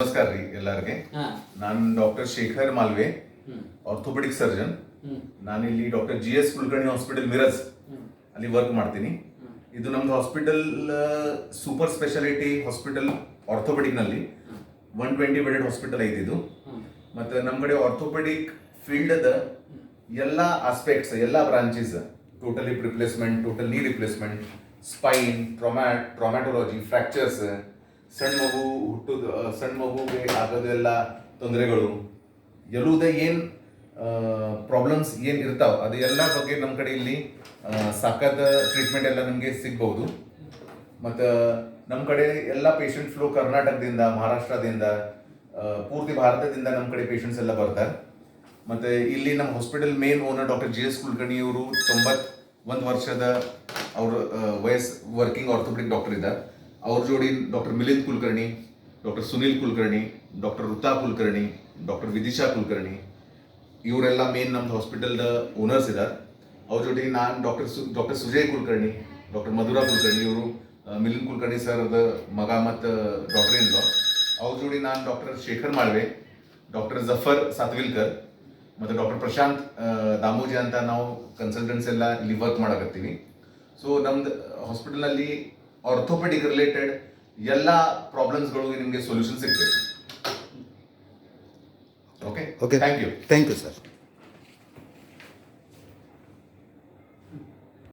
ನಮಸ್ಕಾರ ರೀ ಎಲ್ಲರಿಗೆ. ನಾನು doctor Shekhar Malve, orthopaedic surgeon. ನಾನಿಲ್ಲಿ doctor GS Kulkarni hospital Miraj ಅಲ್ಲಿ ವರ್ಕ್ ಮಾಡ್ತೀನಿ. ಇದು ನಮ್ದು hospital super speciality hospital orthopaedic ನಲ್ಲಿ 120 ಬೆಡೆಡ್ ಹಾಸ್ಪಿಟಲ್ ಐತಿ ಇದು. ಮತ್ತೆ ನಮ್ಮ ಕಡೆ ಆರ್ಥೋಪೆಡಿಕ್ ಫೀಲ್ಡ್ ಅದ ಎಲ್ಲ ಆಸ್ಪೆಕ್ಟ್ಸ್, ಎಲ್ಲ branches, total hip replacement, total knee replacement, spine, traumatology, fractures, ಸಣ್ಣ ಮಗುಗೆ ಆಗೋದೆಲ್ಲ ತೊಂದರೆಗಳು, ಎಲ್ಲುವುದ ಏನು ಪ್ರಾಬ್ಲಮ್ಸ್ ಏನು ಇರ್ತಾವೆ ಅದು ಎಲ್ಲ ಬಗ್ಗೆ ನಮ್ಮ ಕಡೆ ಇಲ್ಲಿ ಸಾಕಾದ ಟ್ರೀಟ್ಮೆಂಟ್ ಎಲ್ಲ ನಮಗೆ ಸಿಗ್ಬಹುದು. ಮತ್ತು ನಮ್ಮ ಕಡೆ ಎಲ್ಲ ಪೇಷಂಟ್ ಫ್ಲೋ ಕರ್ನಾಟಕದಿಂದ, ಮಹಾರಾಷ್ಟ್ರದಿಂದ, ಪೂರ್ತಿ ಭಾರತದಿಂದ ನಮ್ಮ ಕಡೆ ಪೇಷಂಟ್ಸ್ ಎಲ್ಲ ಬರ್ತಾರೆ. ಮತ್ತು ಇಲ್ಲಿ ನಮ್ಮ hospital main owner doctor GS Kulkarni ಅವರು 91 ವರ್ಷದ ಅವ್ರ ವಯಸ್ಸು ವರ್ಕಿಂಗ್ ಆರ್ಥೋಪೆಡಿಕ್ ಡಾಕ್ಟರ್ ಇದ್ದಾರೆ. ಅವ್ರ ಜೋಡಿ doctor Milind Kulkarni, doctor Sunil Kulkarni, doctor Ruta Kulkarni, doctor Vidisha Kulkarni, ಇವರೆಲ್ಲ ಮೇನ್ ನಮ್ದು ಹಾಸ್ಪಿಟಲ್ದ ಓನರ್ಸ್ ಇದ್ದಾರೆ. ಅವ್ರ ಜೋಡಿ ನಾನು ಡಾಕ್ಟರ್ ಸುಜಯ್ ಕುಲಕರ್ಣಿ, ಡಾಕ್ಟರ್ ಮಧುರಾ ಕುಲಕರ್ಣಿ, ಇವರು ಮಿಲಿಂದ್ ಕುಲಕರ್ಣಿ ಸರ್ದ ಮಗ ಮತ್ತು ಡಾಕ್ಟರ್ ಇನ್ ಲಾ. ಅವ್ರ ಜೋಡಿ ನಾನು ಡಾಕ್ಟರ್ ಶೇಖರ್ ಮಾಳ್ವೆ, ಡಾಕ್ಟರ್ ಜಫರ್ ಸಾತ್ವಿಲ್ಕರ್ ಮತ್ತು ಡಾಕ್ಟರ್ ಪ್ರಶಾಂತ್ ದಾಮೋಜಿ ಅಂತ ನಾವು ಕನ್ಸಲ್ಟೆಂಟ್ಸ್ ಎಲ್ಲ ಇಲ್ಲಿ ವರ್ಕ್ ಮಾಡಕತ್ತೀವಿ. ಸೊ ನಮ್ದು ಹಾಸ್ಪಿಟಲ್ನಲ್ಲಿ ಆರ್ಥೋಪೆಡಿಕ್ ರಿಲೇಟೆಡ್ ಎಲ್ಲ ಪ್ರಾಬ್ಲಮ್ಸ್ಗಳು ನಿಮಗೆ ಸೊಲ್ಯೂಷನ್ ಸಿಗ್ತದೆ. Okay, thank you sir.